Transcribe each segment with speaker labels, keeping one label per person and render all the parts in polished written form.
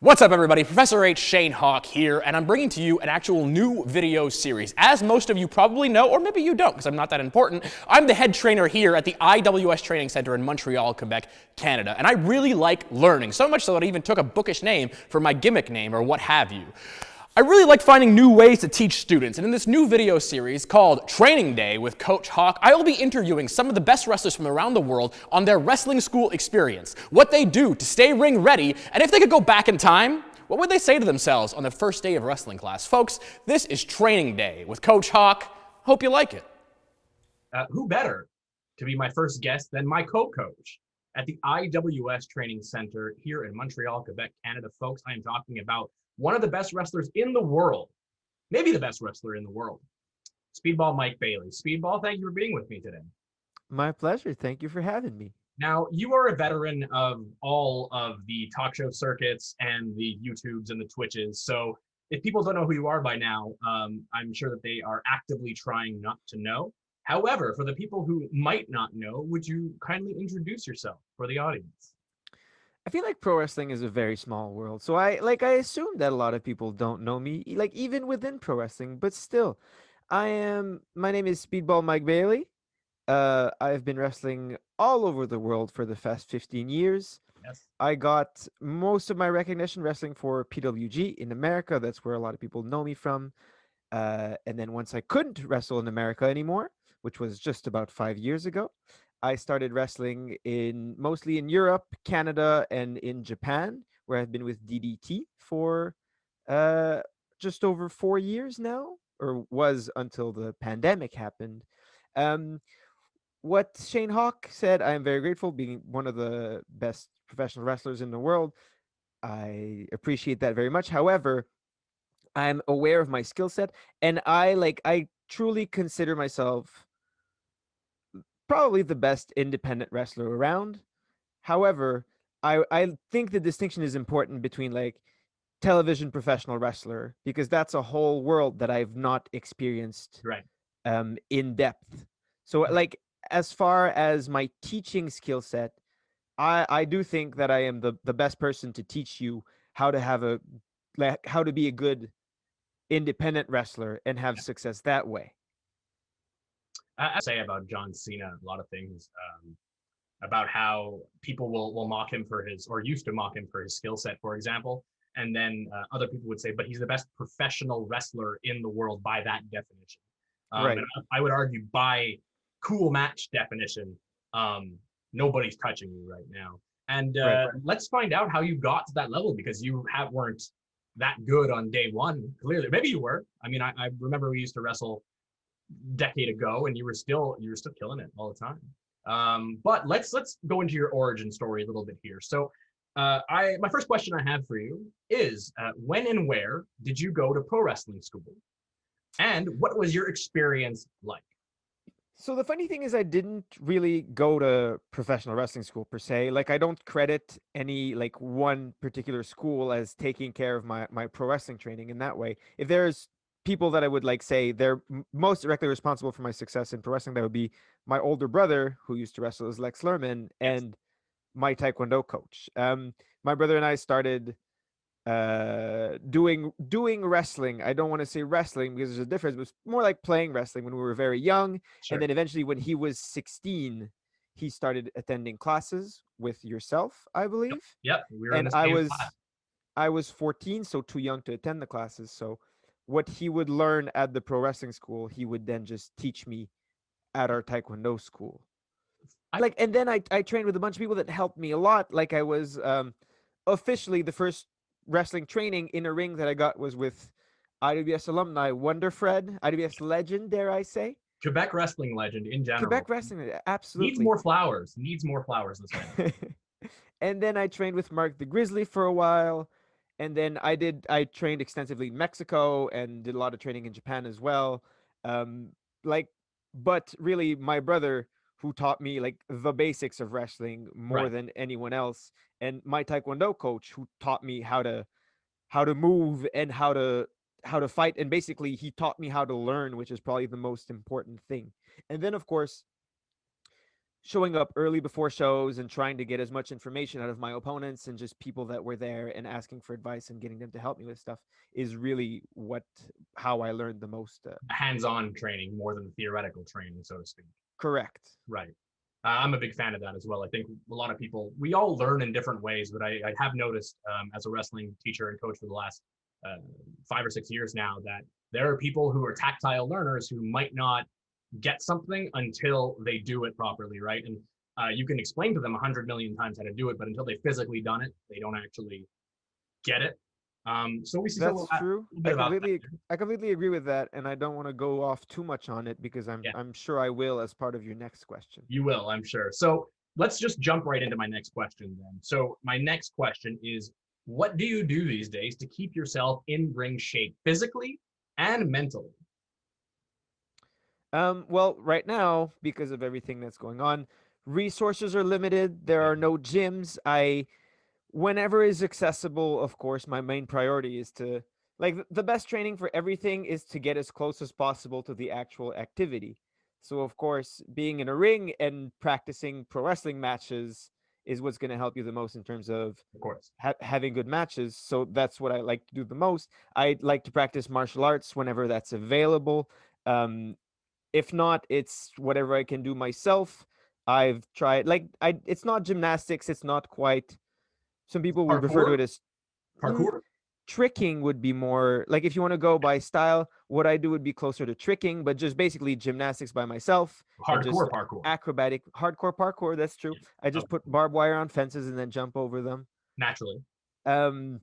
Speaker 1: What's up, everybody? Professor H. Shane Hawke here, and I'm bringing to you an actual new video series. As most of you probably know, or maybe you don't, because I'm not that important, I'm the head trainer here at the IWS Training Center in Montreal, Quebec, Canada. And I really like learning, so much so that I even took a bookish name for my gimmick name, or what have you. I really like finding new ways to teach students, and in this new video series called Training Day with Coach Hawke, I will be interviewing some of the best wrestlers from around the world on their wrestling school experience, what they do to stay ring ready, and if they could go back in time, what would they say to themselves on the first day of wrestling class? Folks, this is Training Day with Coach Hawke. Hope you like it.
Speaker 2: Who better to be my first guest than my co-coach at the IWS Training Center here in Montreal, Quebec, Canada. Folks, I am talking about one of the best wrestlers in the world, maybe the best wrestler in the world, Speedball Mike Bailey. Speedball, thank you for being with me today.
Speaker 3: My pleasure. Thank you for having me.
Speaker 2: Now, you are a veteran of all of the talk show circuits and the YouTubes and the Twitches. So if people don't know who you are by now, I'm sure that they are actively trying not to know. However, for the people who might not know, would you kindly introduce yourself for the audience?
Speaker 3: I feel like pro wrestling is a very small world. So I assume that a lot of people don't know me, like even within pro wrestling, but still. My name is Speedball Mike Bailey. I've been wrestling all over the world for the past 15 years.
Speaker 2: Yes.
Speaker 3: I got most of my recognition wrestling for PWG in America. That's where a lot of people know me from. And then once I couldn't wrestle in America anymore, which was just about 5 years ago, I started wrestling mostly in Europe, Canada, and in Japan, where I've been with DDT for just over 4 years now, or was until the pandemic happened. What Shane Hawke said, I am very grateful, being one of the best professional wrestlers in the world. I appreciate that very much. However, I'm aware of my skill set, and I truly consider myself probably the best independent wrestler around. However, I think the distinction is important between like television professional wrestler, because that's a whole world that I've not experienced
Speaker 2: Right.
Speaker 3: in depth. So like as far as my teaching skill set, I do think that I am the best person to teach you how to be a good independent wrestler and have success that way.
Speaker 2: I say about John Cena a lot of things, about how people will mock him for his, or used to mock him for his skill set, for example. And then other people would say, but he's the best professional wrestler in the world by that definition.
Speaker 3: Right.
Speaker 2: And I would argue by cool match definition, nobody's touching you right now. And
Speaker 3: Right.
Speaker 2: let's find out how you got to that level, because you weren't that good on day one. Clearly, maybe you were. I mean, I remember we used to wrestle decade ago, and you were still killing it all the time. But let's go into your origin story a little bit here. So my first question I have for you is, when and where did you go to pro wrestling school, and what was your experience like?
Speaker 3: So the funny thing is, I didn't really go to professional wrestling school per se. Like, I don't credit any like one particular school as taking care of my pro wrestling training in that way. If there's people that I would like say they're most directly responsible for my success in pro wrestling, that would be my older brother, who used to wrestle as Lex Lerman,
Speaker 2: Yes.
Speaker 3: and my taekwondo coach. My brother and I started doing wrestling. I don't want to say wrestling because there's a difference, but it's more like playing wrestling when we were very young.
Speaker 2: Sure.
Speaker 3: And then eventually when he was 16, he started attending classes with yourself, I believe.
Speaker 2: Yep. We were in
Speaker 3: And
Speaker 2: the same class.
Speaker 3: I was 14, so too young to attend the classes. So what he would learn at the pro wrestling school, he would then just teach me at our taekwondo school. And then I trained with a bunch of people that helped me a lot. Like, I was officially the first wrestling training in a ring that I got was with IWS alumni Wonder Fred, IWS legend, dare I say.
Speaker 2: Quebec wrestling legend in general.
Speaker 3: Quebec wrestling, absolutely.
Speaker 2: Needs more flowers. Needs more flowers this way.
Speaker 3: And then I trained with Mark the Grizzly for a while. And then I trained extensively in Mexico and did a lot of training in Japan as well. But really my brother, who taught me like the basics of wrestling more
Speaker 2: Right.
Speaker 3: than anyone else, and my taekwondo coach, who taught me how to move and how to fight, and basically he taught me how to learn, which is probably the most important thing. And then of course showing up early before shows and trying to get as much information out of my opponents and just people that were there and asking for advice and getting them to help me with stuff is really what how I learned the most.
Speaker 2: Hands-on training more than theoretical training, so to speak.
Speaker 3: Correct.
Speaker 2: Right. I'm a big fan of that as well. I think a lot of people, we all learn in different ways, but I have noticed as a wrestling teacher and coach for the last 5 or 6 years now that there are people who are tactile learners who might not get something until they do it properly, right? And you can explain to them 100 million times how to do it, but until they've physically done it, they don't actually get it. So we see
Speaker 3: That's true.
Speaker 2: a bit about that.
Speaker 3: I completely agree with that, and I don't want to go off too much on it because
Speaker 2: Yeah.
Speaker 3: I'm sure I will as part of your next question.
Speaker 2: You will, I'm sure. So let's just jump right into my next question then. So my next question is, what do you do these days to keep yourself in ring shape physically and mentally?
Speaker 3: Well, right now, because of everything that's going on, resources are limited. There
Speaker 2: Yeah.
Speaker 3: are no gyms. Whenever is accessible, of course, my main priority is to, like, the best training for everything is to get as close as possible to the actual activity. So, of course, being in a ring and practicing pro wrestling matches is what's going to help you the most in terms of
Speaker 2: Of course.
Speaker 3: having good matches. So that's what I like to do the most. I like to practice martial arts whenever that's available. Um, if not, it's whatever I can do myself. I've tried, like, it's not gymnastics. It's not quite, some people would refer to
Speaker 2: Parkour?
Speaker 3: it as mm,
Speaker 2: Parkour?
Speaker 3: tricking would be more like, if you want to go by style, what I do would be closer to tricking, but just basically gymnastics by myself and just
Speaker 2: Hardcore parkour.
Speaker 3: acrobatic hardcore parkour. That's true. I
Speaker 2: Oh,
Speaker 3: just put barbed wire on fences and then jump over them.
Speaker 2: naturally.
Speaker 3: Um,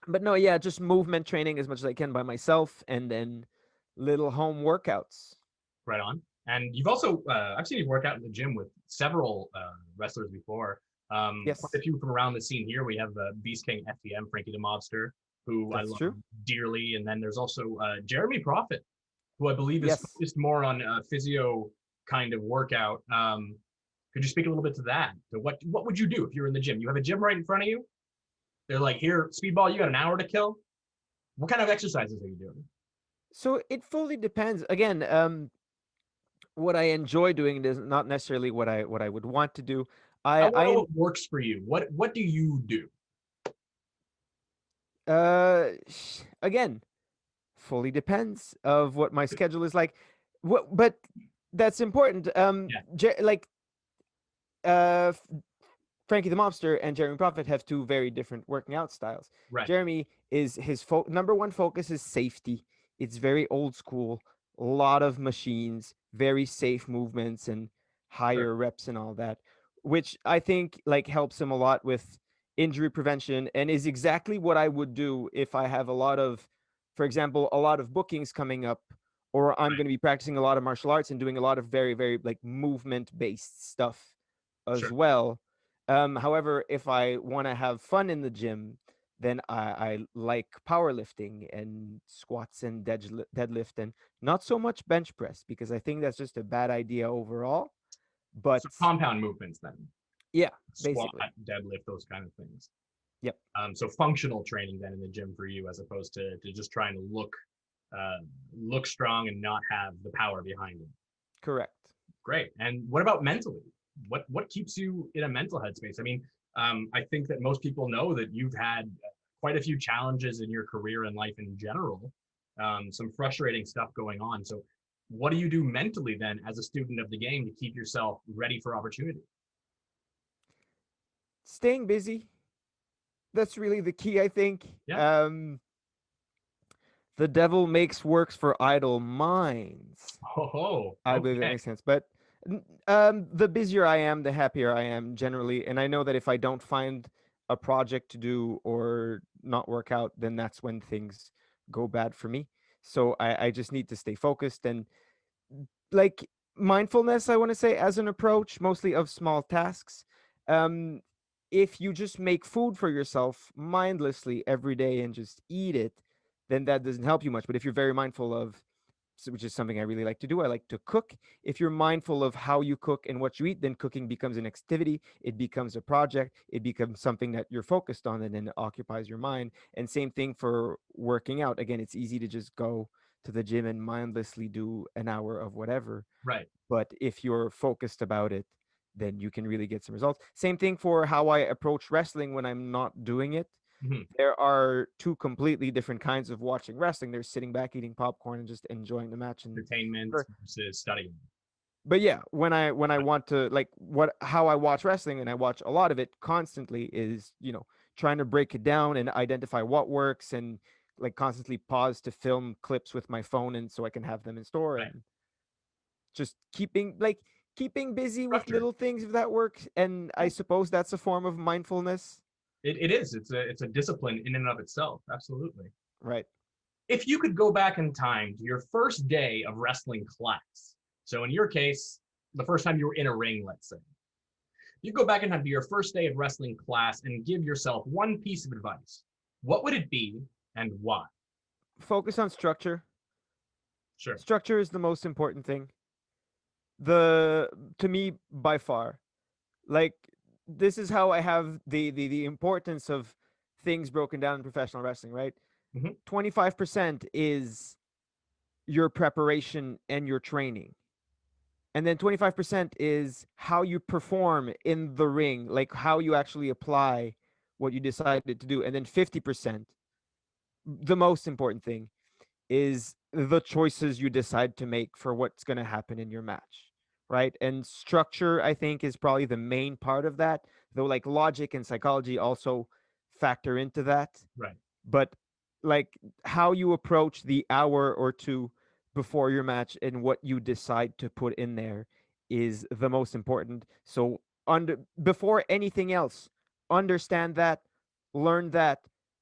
Speaker 3: but no, yeah, just movement training as much as I can by myself, and then little home workouts.
Speaker 2: Right on. And you've also, I've seen you work out in the gym with several wrestlers before. Quite
Speaker 3: Yes,
Speaker 2: a few from around the scene here. We have Beast King FTM, Frankie the Mobster, who I
Speaker 3: that's
Speaker 2: love
Speaker 3: true.
Speaker 2: dearly. And then there's also Jeremy Prophet, who I believe is
Speaker 3: Yes.
Speaker 2: focused more on physio kind of workout. Could you speak a little bit to that? So what would you do if you're in the gym? You have a gym right in front of you. They're like, here, Speedball, you got an hour to kill. What kind of exercises are you doing?
Speaker 3: So it fully depends. Again, what I enjoy doing is not necessarily what I would want to do.
Speaker 2: I
Speaker 3: I
Speaker 2: want to know
Speaker 3: I
Speaker 2: what works for you. What do you do?
Speaker 3: again, fully depends of what my schedule is like. But that's important.
Speaker 2: Yeah,
Speaker 3: Like uh Frankie the Mobster and Jeremy Prophet have two very different working out styles.
Speaker 2: right.
Speaker 3: Jeremy is his number one focus is safety. It's very old school, a lot of machines, very safe movements and
Speaker 2: Sure.
Speaker 3: higher reps and all that, which I think like helps him a lot with injury prevention and is exactly what I would do if I have a lot of, for example, a lot of bookings coming up, or I'm
Speaker 2: Right.
Speaker 3: going to be practicing a lot of martial arts and doing a lot of very, very like movement based stuff as
Speaker 2: Sure.
Speaker 3: well. However, if I want to have fun in the gym, then I like powerlifting and squats and deadlift and not so much bench press because I think that's just a bad idea overall. But
Speaker 2: So compound movements then,
Speaker 3: yeah,
Speaker 2: squat,
Speaker 3: basically.
Speaker 2: deadlift, those kind of things.
Speaker 3: Yep,
Speaker 2: So functional training then in the gym for you, as opposed to just trying to look strong and not have the power behind it.
Speaker 3: correct.
Speaker 2: Great. And what about mentally? What keeps you in a mental headspace? I mean, I think that most people know that you've had quite a few challenges in your career and life in general, some frustrating stuff going on. So, what do you do mentally then as a student of the game to keep yourself ready for opportunity?
Speaker 3: Staying busy. That's really the key, I think.
Speaker 2: Yeah.
Speaker 3: The devil makes works for idle minds.
Speaker 2: Oh,
Speaker 3: I believe that
Speaker 2: okay.
Speaker 3: makes sense. But the busier I am, the happier I am generally. And I know that if I don't find a project to do or not work out, then that's when things go bad for me. So I just need to stay focused and like mindfulness, I want to say, as an approach, mostly of small tasks. Um, if you just make food for yourself mindlessly every day and just eat it, then that doesn't help you much. But if you're very mindful of, which is something I really like to do. I like to cook. If you're mindful of how you cook and what you eat, then cooking becomes an activity. It becomes a project. It becomes something that you're focused on and then it occupies your mind. And same thing for working out. Again, it's easy to just go to the gym and mindlessly do an hour of whatever.
Speaker 2: Right.
Speaker 3: But if you're focused about it, then you can really get some results. Same thing for how I approach wrestling when I'm not doing it.
Speaker 2: Mhm.
Speaker 3: There are two completely different kinds of watching wrestling. There's sitting back, eating popcorn, and just enjoying the match. And
Speaker 2: Entertainment versus studying.
Speaker 3: but yeah, when I want to, like, how I watch wrestling, and I watch a lot of it constantly, is, trying to break it down and identify what works, and like constantly pause to film clips with my phone, and so I can have them in store,
Speaker 2: Right.
Speaker 3: and just keeping busy with
Speaker 2: Structure.
Speaker 3: little things, if that works. And I suppose that's a form of mindfulness.
Speaker 2: It is. It's a discipline in and of itself. Absolutely.
Speaker 3: Right.
Speaker 2: If you could go back in time to your first day of wrestling class, so in your case, the first time you were in a ring, let's say, you go back in time to your first day of wrestling class and give yourself one piece of advice, what would it be and why?
Speaker 3: Focus on structure.
Speaker 2: Sure.
Speaker 3: Structure is the most important thing. The To me, by far. Like, this is how I have the importance of things broken down in professional wrestling, right?
Speaker 2: Hmm.
Speaker 3: 25% is your preparation and your training. And then 25% is how you perform in the ring, like how you actually apply what you decided to do. And then 50%, the most important thing, is the choices you decide to make for what's going to happen in your match, right? And structure, I think, is probably the main part of that, though like logic and psychology also factor into that.
Speaker 2: Right.
Speaker 3: But like how you approach the hour or two before your match and what you decide to put in there is the most important. So before anything else, understand that, learn that,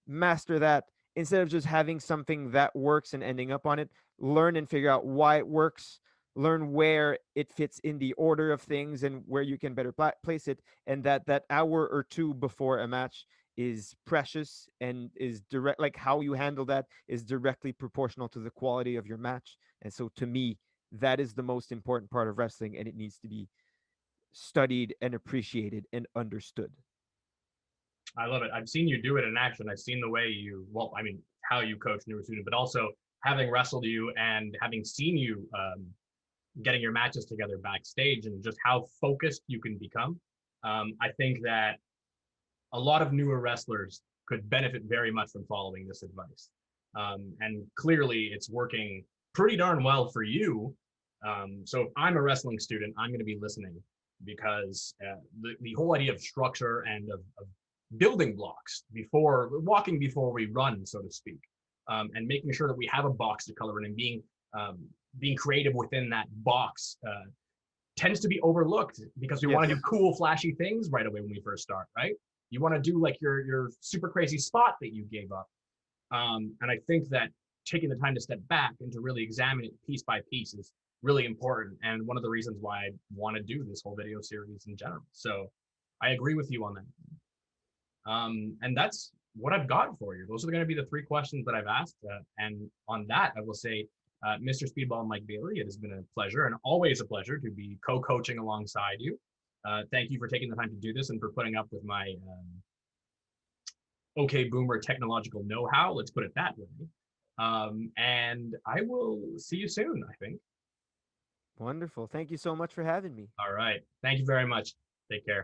Speaker 3: master that, instead of just having something that works and ending up on it. Learn and figure out why it works, learn where it fits in the order of things and where you can better place it, and that hour or two before a match is precious and is direct. Like how you handle that is directly proportional to the quality of your match. And so to me, that is the most important part of wrestling, and it needs to be studied and appreciated and understood.
Speaker 2: I love it. I've seen you do it in action. I've seen the way you, well, I mean, how you coach newer student, but also having wrestled you and having seen you getting your matches together backstage and just how focused you can become. I think that a lot of newer wrestlers could benefit very much from following this advice. And clearly it's working pretty darn well for you. So if I'm a wrestling student, I'm going to be listening because the whole idea of structure and of building blocks before walking before we run, so to speak, and making sure that we have a box to color in and being creative within that box tends to be overlooked because we want to
Speaker 3: Yes.
Speaker 2: do cool, flashy things right away when we first start, right? You want to do like your super crazy spot that you gave up. And I think that taking the time to step back and to really examine it piece by piece is really important. And one of the reasons why I want to do this whole video series in general. So I agree with you on that. And that's what I've got for you. Those are going to be the three questions that I've asked. And on that, I will say, Mr. Speedball and Mike Bailey, it has been a pleasure and always a pleasure to be co-coaching alongside you. Thank you for taking the time to do this and for putting up with my okay boomer technological know-how. Let's put it that way. And I will see you soon, I think.
Speaker 3: Wonderful. Thank you so much for having me.
Speaker 2: All right. Thank you very much. Take care.